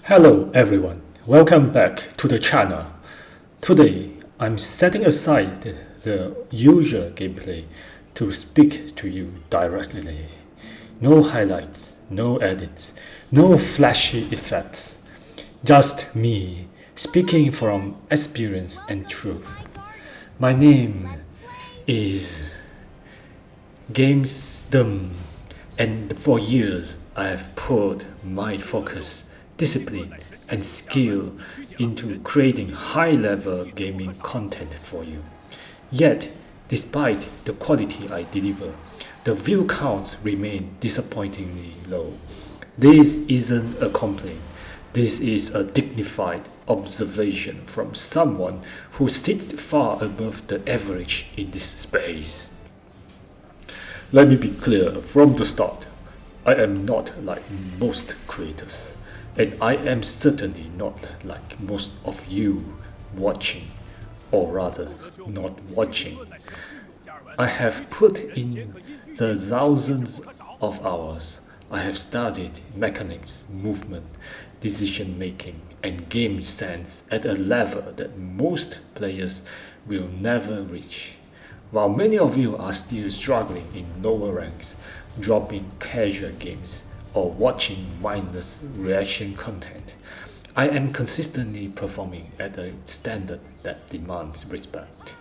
Hello everyone, welcome back to the channel. Today I'm setting aside the usual gameplay to speak to you directly. No highlights, no edits, no flashy effects. Just me speaking from experience and truth. My name is Gamesdom, and for years I have poured my focus, discipline, and skill into creating high-level gaming content for you. Yet, despite the quality I deliver, the view counts remain disappointingly low. This isn't a complaint. This is a dignified observation from someone who sits far above the average in this space. Let me be clear from the start. I am not like most creators, and I am certainly not like most of you watching, or rather, not watching. I have put in the thousands of hours. I have studied mechanics, movement, decision making, and game sense at a level that most players will never reach. While many of you are still struggling in lower ranks, dropping casual games, or watching mindless reaction content, I am consistently performing at a standard that demands respect.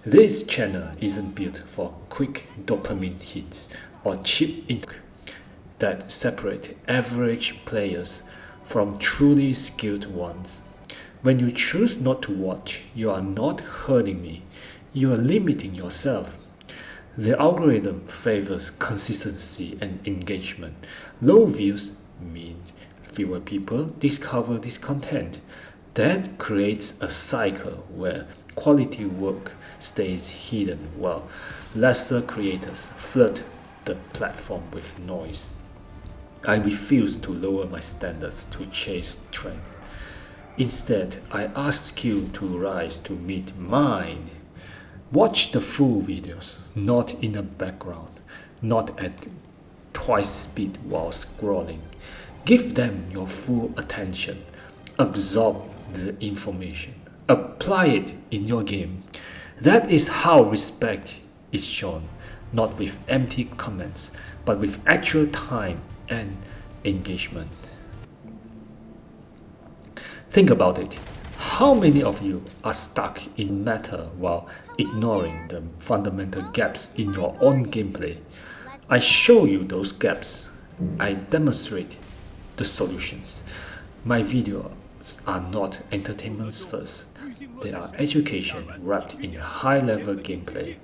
This channel isn't built for quick dopamine hits or cheap intake that separate average players from truly skilled ones. When you choose not to watch, you are not hurting me, you are limiting yourself. The algorithm favors consistency and engagement. Low views mean fewer people discover this content. That creates a cycle where quality work stays hidden while lesser creators flood the platform with noise. I refuse to lower my standards to chase trends. Instead, I ask you to rise to meet mine. Watch the full videos, not in the background, not at twice speed while scrolling. Give them your full attention. Absorb the information. Apply it in your game. That is how respect is shown, not with empty comments, but with actual time and engagement. Think about it. How many of you are stuck in meta while ignoring the fundamental gaps in your own gameplay? I show you those gaps. I demonstrate the solutions. My videos are not entertainments first. They are education wrapped in high-level gameplay.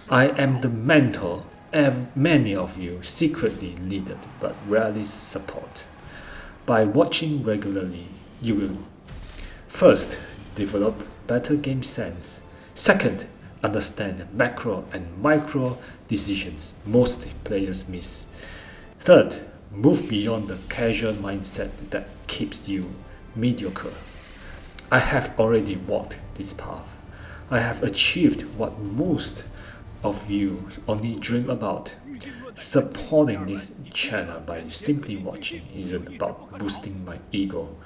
I am the mentor many of you secretly needed but rarely support. By watching regularly, you will first, develop better game sense. Second, understand macro and micro decisions most players miss. Third, move beyond the casual mindset that keeps you mediocre. I have already walked this path. I have achieved what most of you only dream about. Supporting this channel by simply watching isn't about boosting my ego.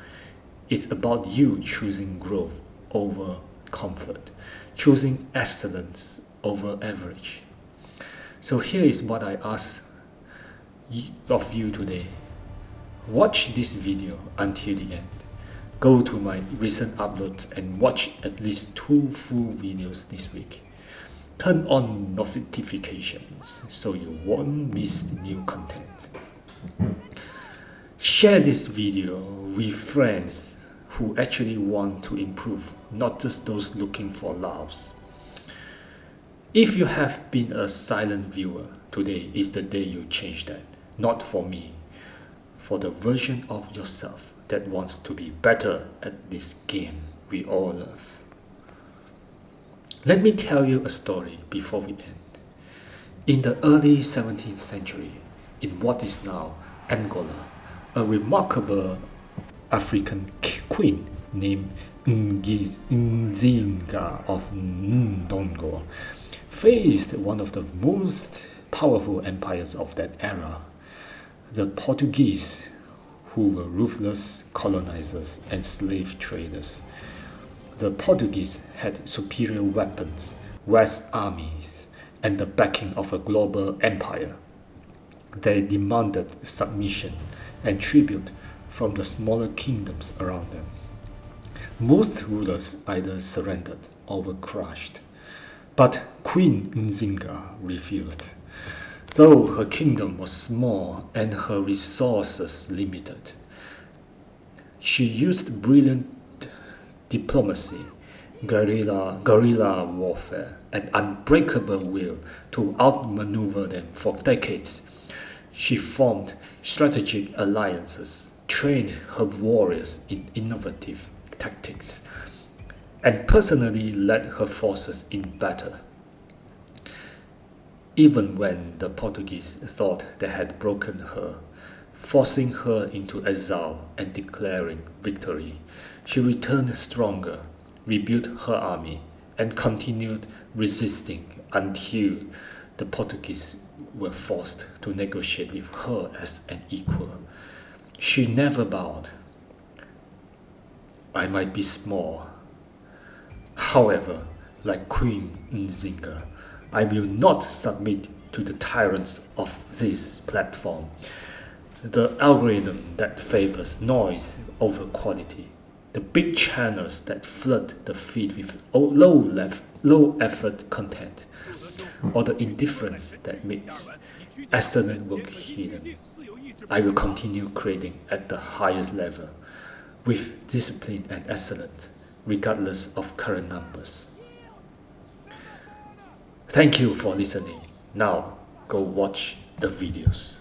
It's about you choosing growth over comfort, choosing excellence over average. So here is what I ask of you today. Watch this video until the end. Go to my recent uploads and watch at least 2 full videos this week. Turn on notifications so you won't miss new content. Share this video with friends who actually want to improve, not just those looking for laughs. If you have been a silent viewer, today is the day you change that. Not for me, for the version of yourself that wants to be better at this game we all love. Let me tell you a story before we end. In the early 17th century, in what is now Angola, a remarkable African queen named Nzinga of Ndongo faced one of the most powerful empires of that era, the Portuguese, who were ruthless colonizers and slave traders. The Portuguese had superior weapons, vast armies, and the backing of a global empire. They demanded submission and tribute from the smaller kingdoms around them. Most rulers either surrendered or were crushed. But Queen Nzinga refused. Though her kingdom was small and her resources limited, she used brilliant diplomacy, guerrilla warfare, and unbreakable will to outmaneuver them for decades. She formed strategic alliances, trained her warriors in innovative tactics, and personally led her forces in battle. Even when the Portuguese thought they had broken her, forcing her into exile and declaring victory, she returned stronger, rebuilt her army, and continued resisting until the Portuguese were forced to negotiate with her as an equal. She never bowed. I might be small. However, like Queen Nzinga, I will not submit to the tyrants of this platform, the algorithm that favors noise over quality, the big channels that flood the feed with low effort content, or the indifference that makes excellent work hidden. I will continue creating at the highest level, with discipline and excellence, regardless of current numbers. Thank you for listening. Now, go watch the videos.